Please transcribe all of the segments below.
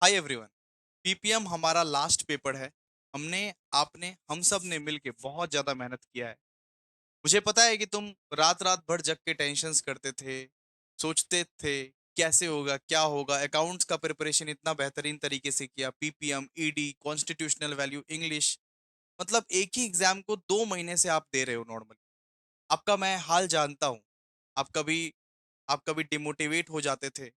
Hi everyone. Ppm हमारा last paper है। आपने हम सब ने मिलके बहुत ज्यादा मेहनत किया है। मुझे पता है कि तुम रात रात भर जग के टेंशन्स करते थे, सोचते थे कैसे होगा क्या होगा। अकाउंट्स का प्रिपरेशन इतना बेहतरीन तरीके से किया, ppm, ED, constitutional value, English, मतलब एक ही एग्जाम को 2 महीने से आप दे रहे हो नॉर्मली। आपका मैं हाल जानता हूँ। आप कभी आप कभी डिमोटिवेट हो जाते थे।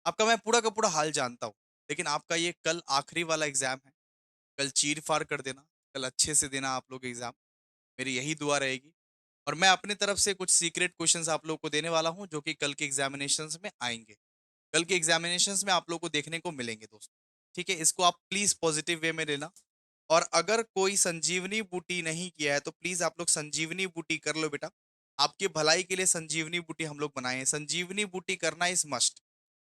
आपका मैं पूरा का पूरा हाल जानता हूँ। लेकिन आपका ये कल आखिरी वाला एग्जाम है। कल चीर फाड़ कर देना, कल अच्छे से देना आप लोग एग्जाम। मेरी यही दुआ रहेगी। और मैं अपनी तरफ से कुछ सीक्रेट क्वेश्चंस आप लोग को देने वाला हूं जो कि कल के एग्जामिनेशंस में आएंगे। कल के एग्जामिनेशंस में आप लोग को देखने को मिलेंगे दोस्तों। ठीक है, इसको आप प्लीज पॉजिटिव वे में लेना। और अगर कोई संजीवनी बूटी नहीं किया है तो प्लीज आप लोग संजीवनी बूटी कर लो बेटा। आपकी भलाई के लिए संजीवनी बूटी हम लोग बनाए हैं। संजीवनी बूटी करना इज मस्ट।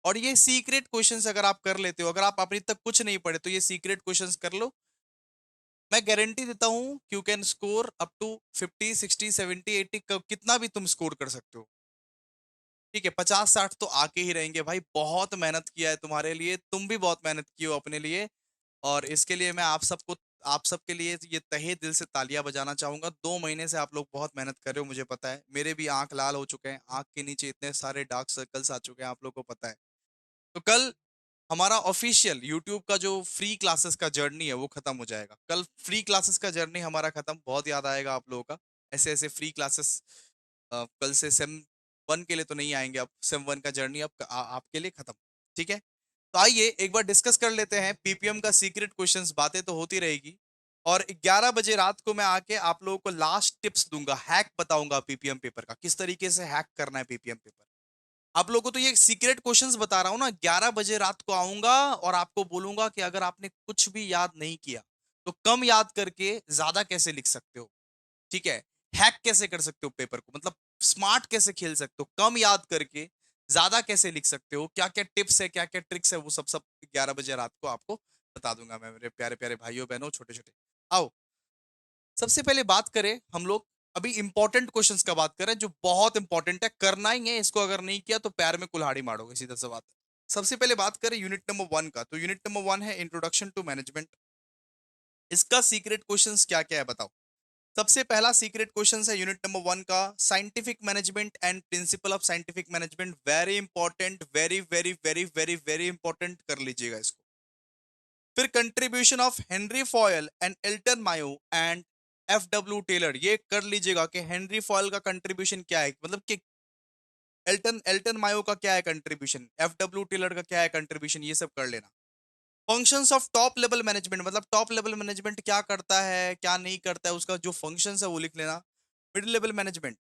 और ये सीक्रेट क्वेश्चंस अगर आप कर लेते हो, अगर आप अभी तक कुछ नहीं पढ़े तो ये सीक्रेट क्वेश्चंस कर लो। मैं गारंटी देता हूँ you can score up to 50, 60, 70, 80, कितना भी तुम स्कोर कर सकते हो। ठीक है, 50, 60 तो आके ही रहेंगे भाई। बहुत मेहनत किया है तुम्हारे लिए, तुम भी बहुत मेहनत की हो अपने लिए। और इसके लिए मैं आप सबके लिए ये तहे दिल से तालियां बजाना चाहूंगा। 2 महीने से आप लोग बहुत मेहनत कर रहे हो, मुझे पता है। मेरे भी आंख लाल हो चुके हैं, आंख के नीचे इतने सारे डार्क सर्कल्स आ चुके हैं, आप लोग को पता है। तो कल हमारा ऑफिशियल यूट्यूब का जो फ्री क्लासेस का जर्नी है वो खत्म हो जाएगा। कल फ्री क्लासेस का जर्नी हमारा खत्म। बहुत याद आएगा आप लोगों का। ऐसे ऐसे फ्री क्लासेस कल से सेम 1 के लिए तो नहीं आएंगे। अब सेम 1 का जर्नी अब आपके लिए खत्म। ठीक है, तो आइए एक बार डिस्कस कर लेते हैं पीपीएम का सीक्रेट क्वेश्चंस। बातें तो होती रहेगी। और 11 बजे रात को मैं आके आप लोगों को लास्ट टिप्स दूंगा, हैक बताऊंगा पीपीएम पेपर का, किस तरीके से हैक करना है पीपीएम पेपर। आप लोगों को तो ये सीक्रेट क्वेश्चंस बता रहा हूं ना। 11 बजे रात को आऊंगा और आपको बोलूंगा कि अगर आपने कुछ भी याद नहीं किया तो कम याद करके ज्यादा कैसे लिख सकते हो। ठीक है, हैक कैसे कर सकते हो पेपर को, मतलब स्मार्ट कैसे खेल सकते हो, कम याद करके ज्यादा कैसे लिख सकते हो, क्या क्या टिप्स है, क्या क्या ट्रिक्स है, वो सब सब 11 बजे रात को आपको बता दूंगा मैं, मेरे प्यारे प्यारे भाइयों बहनों, छोटे छोटे। आओ सबसे पहले बात करें हम लोग। अभी इंपॉर्टेंट क्वेश्चंस का बात करें जो बहुत इंपॉर्टेंट है, करना ही है इसको। अगर नहीं किया तो पैर में कुल्हाड़ी मारोगे, सीधा सा बात है। सबसे पहले बात करें यूनिट नंबर 1 का, तो यूनिट नंबर 1 है इंट्रोडक्शन टू मैनेजमेंट। इसका सीक्रेट क्वेश्चंस क्या क्या है बताओ। सबसे पहला सीक्रेट क्वेश्चन है यूनिट नंबर 1 का, scientific management and principle of scientific management. Very important, very very very very very important, कर लीजिएगा इसको। फिर contribution of Henry Fayol and Elton Mayo and F W Taylor, ये कर लीजिएगा कि हेनरी फॉयल का कंट्रीब्यूशन क्या है, मतलब कि एल्टन एल्टन मायो का क्या है कंट्रीब्यूशन, एफ डब्ल्यू टेलर का क्या है कंट्रीब्यूशन, ये सब कर लेना। Functions of top level management, मतलब टॉप लेवल मैनेजमेंट क्या करता है क्या नहीं करता है, उसका जो फंक्शंस है वो लिख लेना। मिडिल लेवल मैनेजमेंट,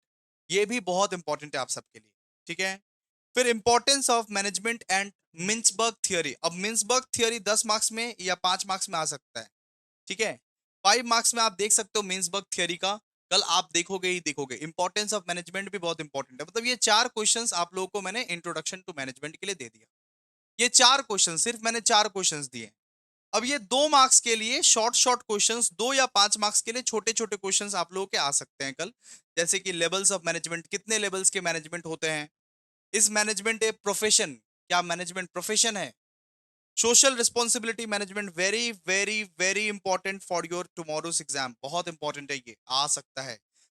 ये भी बहुत इंपॉर्टेंट है आप सबके लिए। ठीक है, फिर importance of management and मिन्सबर्ग theory. अब मिन्सबर्ग थियरी 10 मार्क्स में या 5 मार्क्स में आ सकता है। ठीक है, 5 मार्क्स में आप देख सकते हो मिन्सबर्ग थियरी का। कल आप देखोगे ही देखोगे। इंपॉर्टेंस ऑफ मैनेजमेंट भी बहुत इंपॉर्टेंट है। मतलब ये 4 क्वेश्चंस आप लोगों को मैंने इंट्रोडक्शन टू मैनेजमेंट के लिए दे दिया। ये 4 क्वेश्चन, सिर्फ मैंने 4 क्वेश्चंस दिए। अब ये 2 मार्क्स के लिए शॉर्ट शॉर्ट क्वेश्चंस, 2 या 5 मार्क्स के लिए छोटे छोटे क्वेश्चंस आप लोगों के आ सकते हैं कल। जैसे कि लेवल्स ऑफ मैनेजमेंट, कितने लेवल्स के मैनेजमेंट होते हैं, इस मैनेजमेंट ए प्रोफेशन, क्या मैनेजमेंट प्रोफेशन है। Social responsibility management, very very very important for your tomorrow's exam, बहुत इंपॉर्टेंट है, ये आ सकता है।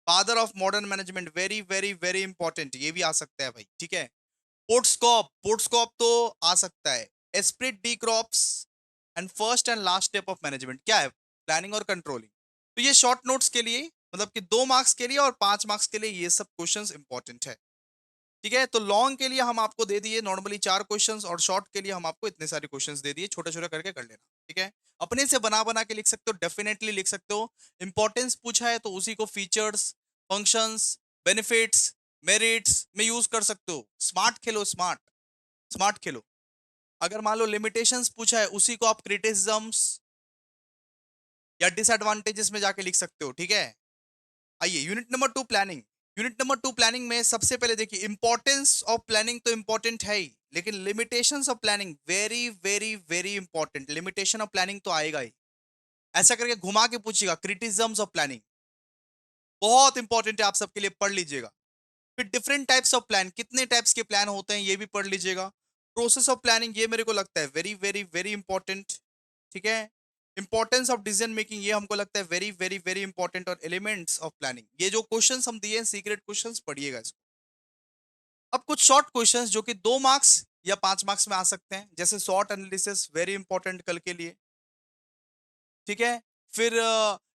Father of modern management, very very very important, ये भी आ सकता है भाई। ठीक है, पोर्टस्कॉप, पोर्टस्कॉप तो आ सकता है। Esprit D crops and first and last step of management क्या है, प्लानिंग और कंट्रोलिंग। तो ये शॉर्ट नोट्स के लिए, मतलब कि 2 मार्क्स के लिए और 5 मार्क्स के लिए ये सब क्वेश्चंस इंपॉर्टेंट है। ठीक है, तो लॉन्ग के लिए हम आपको दे दिए नॉर्मली 4 क्वेश्चंस, और शॉर्ट के लिए हम आपको इतने सारे क्वेश्चंस दे दिए, छोटे छोटे करके कर लेना। ठीक है, अपने से बना बना के लिख सकते हो, डेफिनेटली लिख सकते हो। इंपॉर्टेंस पूछा है तो उसी को फीचर्स, फंक्शंस, बेनिफिट्स, मेरिट्स में यूज कर सकते हो। स्मार्ट खेलो, स्मार्ट स्मार्ट खेलो। अगर मान लो लिमिटेशंस पूछा है उसी को आप क्रिटिसिज्म्स या डिसएडवांटेजेस में जाके लिख सकते हो। ठीक है, आइए unit number 2 planning. Unit number 2 planning में सबसे पहले देखिए, इंपॉर्टेंस ऑफ प्लानिंग तो इंपॉर्टेंट है ही, लेकिन limitations of planning very very very important. Limitation of planning तो आएगा ही, ऐसा करके घुमा के पूछिएगा। क्रिटिसिज्म्स ऑफ प्लानिंग बहुत इंपॉर्टेंट है, आप सबके लिए, पढ़ लीजिएगा। फिर डिफरेंट टाइप्स ऑफ प्लान, कितने टाइप्स के प्लान होते हैं ये भी पढ़ लीजिएगा। प्रोसेस ऑफ प्लानिंग ये मेरे को लगता है वेरी वेरी वेरी इंपॉर्टेंट, ठीक है। इंपॉर्टेंस ऑफ डिसीजन मेकिंग ये हमको लगता है वेरी वेरी वेरी इंपॉर्टेंट, और एलिमेंट्स ऑफ प्लानिंग ये जो क्वेश्चंस हम दिए हैं सीक्रेट क्वेश्चंस पढ़िएगा इसको। अब कुछ शॉर्ट क्वेश्चंस जो कि 2 मार्क्स या 5 मार्क्स में आ सकते हैं, जैसे शॉर्ट एनालिसिस वेरी इंपॉर्टेंट कल के लिए, ठीक है। फिर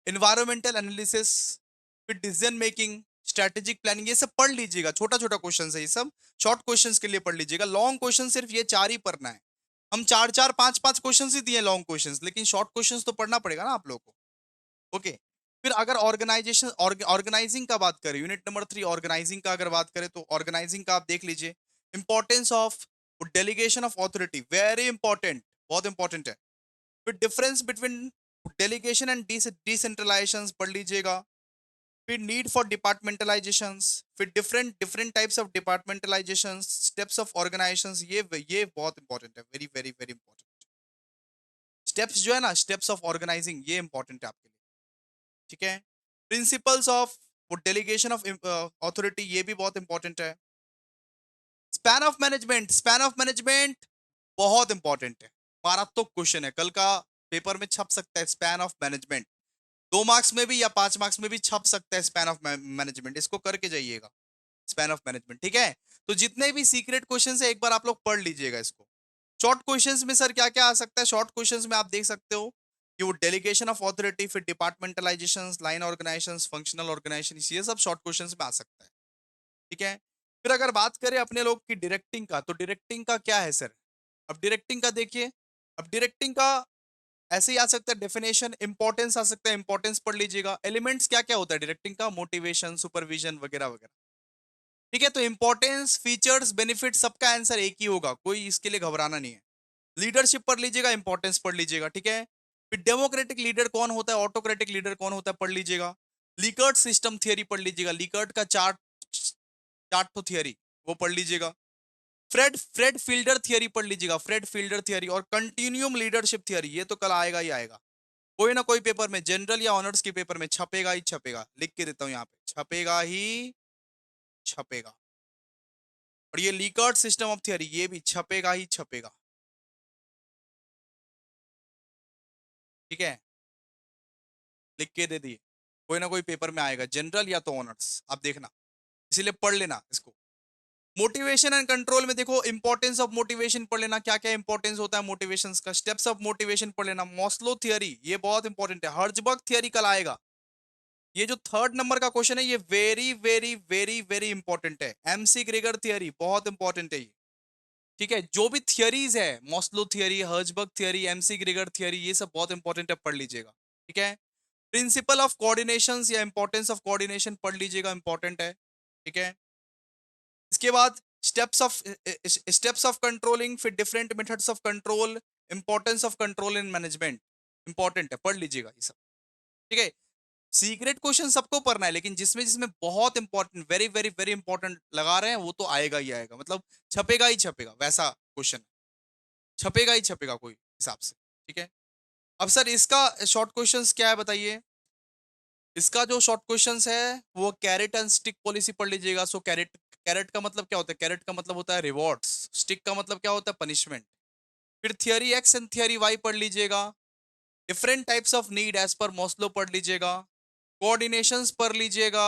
एनवायरमेंटल एनालिसिस, फिर डिसीजन मेकिंग, स्ट्रेटेजिक प्लानिंग, ये सब पढ़ लीजिएगा। छोटा छोटा क्वेश्चन है ये सब, शॉर्ट क्वेश्चंस के लिए पढ़ लीजिएगा। लॉन्ग क्वेश्चन सिर्फ ये 4 ही पढ़ना है। हम 4 4 5 5 क्वेश्चन ही दिए लॉन्ग क्वेश्चंस, लेकिन शॉर्ट क्वेश्चंस तो पढ़ना पड़ेगा ना आप लोगों को। ओके। फिर अगर ऑर्गेनाइजेशन ऑर्गेनाइजिंग का बात करें, यूनिट नंबर 3 ऑर्गेनाइजिंग का अगर बात करें, तो ऑर्गेनाइजिंग का आप देख लीजिए। Importance of delegation of authority very important, बहुत इंपॉर्टेंट है। फिर difference between delegation and decentralisation पढ़ लीजिएगा। फिर नीड फॉर डिपार्टमेंटलाइजेशंस, फिर different different types of departmentalisations, steps of organisations, ये बहुत इंपॉर्टेंट है, very very very important. Steps जो है ना, स्टेप्स ऑफ ऑर्गेनाइजिंग, ये इंपॉर्टेंट है आपके लिए, ठीक है। Principles of delegation of authority, ये भी बहुत इंपॉर्टेंट है। Span of management, span of management बहुत इंपॉर्टेंट है, मारात्मक क्वेश्चन है, कल का पेपर में छप सकता है स्पैन ऑफ मैनेजमेंट। 2 मार्क्स में भी या 5 मार्क्स में भी छप सकता है स्पैन ऑफ मैनेजमेंट, इसको करके जाइएगा। स्पैन ऑफ मैनेजमेंट, ठीक है। तो जितने भी सीक्रेट क्वेश्चन है एक बार आप लोग पढ़ लीजिएगा इसको। शॉर्ट क्वेश्चंस में सर क्या क्या आ सकता है, शॉर्ट क्वेश्चंस में आप देख सकते हो कि वो डेलीगेशन ऑफ अथॉरिटी, फिर departmentalization, line organization, functional organization, ये सब शॉर्ट क्वेश्चंस में आ सकता है, ठीक है। फिर अगर बात करें अपने लोग की डायरेक्टिंग का, तो डायरेक्टिंग का क्या है सर। अब डायरेक्टिंग का देखिए, अब डायरेक्टिंग का ऐसे ही आ सकता है डेफिनेशन, इंपॉर्टेंस आ सकता है, इंपॉर्टेंस पढ़ लीजिएगा। एलिमेंट्स क्या क्या होता है डायरेक्टिंग का, मोटिवेशन, सुपरविजन वगैरह वगैरह, ठीक है। तो इंपॉर्टेंस, फीचर्स, बेनिफिट, सबका आंसर एक ही होगा, कोई इसके लिए घबराना नहीं है। लीडरशिप पढ़ लीजिएगा, इंपॉर्टेंस पढ़ लीजिएगा, ठीक है। फिर डेमोक्रेटिक लीडर कौन होता है, ऑटोक्रेटिक लीडर कौन होता है, पढ़ लीजिएगा। लीकर्ट सिस्टम थियरी पढ़ लीजिएगा, लीकर्ट का चार्ट चार्ट तो थियरी वो पढ़ लीजिएगा। फ्रेड फ्रेड फील्डर थियरी पढ़ लीजिएगा, फ्रेड फील्डर थियरी, और कंटिन्यूम लीडरशिप थियरी, ये तो कल आएगा ही आएगा। कोई ना कोई पेपर में, जनरल या ऑनर्स के पेपर में छपेगा ही छपेगा, लिख के देता हूं यहाँ पे, छपेगा ही छपेगा। और ये लीकर्ट सिस्टम ऑफ थियरी, ये भी छपेगा ही छपेगा, ठीक है। लिख के दे दिए, कोई ना कोई पेपर में आएगा, जनरल या तो ऑनर्स, आप देखना, इसीलिए पढ़ लेना इसको। मोटिवेशन एंड कंट्रोल में देखो, इंपॉर्टेंस ऑफ मोटिवेशन पढ़ लेना, क्या क्या इंपॉर्टेंस होता है मोटिवेशन का। स्टेप्स ऑफ मोटिवेशन पढ़ लेना। मॉस्लो थियरी, ये बहुत इंपॉर्टेंट है। हर्जबर्ग थियरी कल आएगा। ये जो 3rd नंबर का क्वेश्चन है, ये very very very very important है। एमसी ग्रेगर थियरी बहुत इंपॉर्टेंट है ये, ठीक है। जो भी थियरीज है, Maslow theory, Herzberg theory, MC Gregor theory, ये सब बहुत इंपॉर्टेंट है, पढ़ लीजिएगा, ठीक है। प्रिंसिपल ऑफ कोऑर्डिनेशन या इंपॉर्टेंस ऑफ कोऑर्डिनेशन पढ़ लीजिएगा, इंपॉर्टेंट है, ठीक है। इसके बाद स्टेप्स ऑफ कंट्रोलिंग, फिर different methods of control, importance of control in management, important है, पढ़ लीजिएगा ये सब, ठीक है। सीक्रेट क्वेश्चन सबको पढ़ना है, लेकिन जिसमें जिसमें बहुत important, very very very important लगा रहे हैं, वो तो आएगा ही आएगा, मतलब छपेगा ही छपेगा, वैसा क्वेश्चन छपेगा ही छपेगा कोई हिसाब से, ठीक है। अब सर इसका शॉर्ट क्वेश्चंस क्या है बताइए। इसका जो शॉर्ट क्वेश्चंस है वो कैरेट एंड स्टिक पॉलिसी पढ़ लीजिएगा। सो कैरेट, कैरेट का मतलब क्या होता है, कैरेट का मतलब होता है रिवॉर्ड्स, स्टिक का मतलब क्या होता है, पनिशमेंट। फिर theory X and theory Y पढ़ लीजिएगा। Different types of need as per Maslow पढ़ लीजिएगा। कोऑर्डिनेशंस पढ़ लीजिएगा।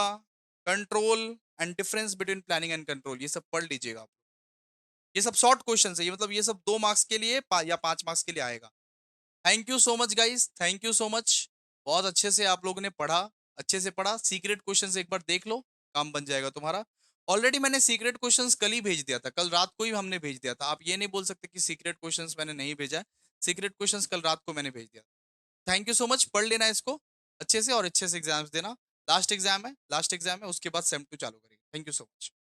Control and difference between planning and control, ये सब पढ़ लीजिएगा आप। ये सब शॉर्ट क्वेश्चन है, ये मतलब ये सब 2 मार्क्स के लिए या 5 मार्क्स के लिए आएगा। Thank you so much guys, thank you so much. बहुत अच्छे से आप लोगों ने पढ़ा, अच्छे से पढ़ा। सीक्रेट क्वेश्चंस एक बार देख लो, काम बन जाएगा तुम्हारा। ऑलरेडी मैंने सीक्रेट क्वेश्चंस कल ही भेज दिया था, कल रात को ही हमने भेज दिया था। आप ये नहीं बोल सकते कि सीक्रेट क्वेश्चंस मैंने नहीं भेजा है। सीक्रेट क्वेश्चंस कल रात को मैंने भेज दिया। थैंक यू सो मच, पढ़ लेना इसको अच्छे से, और अच्छे से एग्जाम्स देना। लास्ट एग्जाम है, लास्ट एग्जाम है, उसके बाद सेम 2 चालू करेंगे। Thank you so much.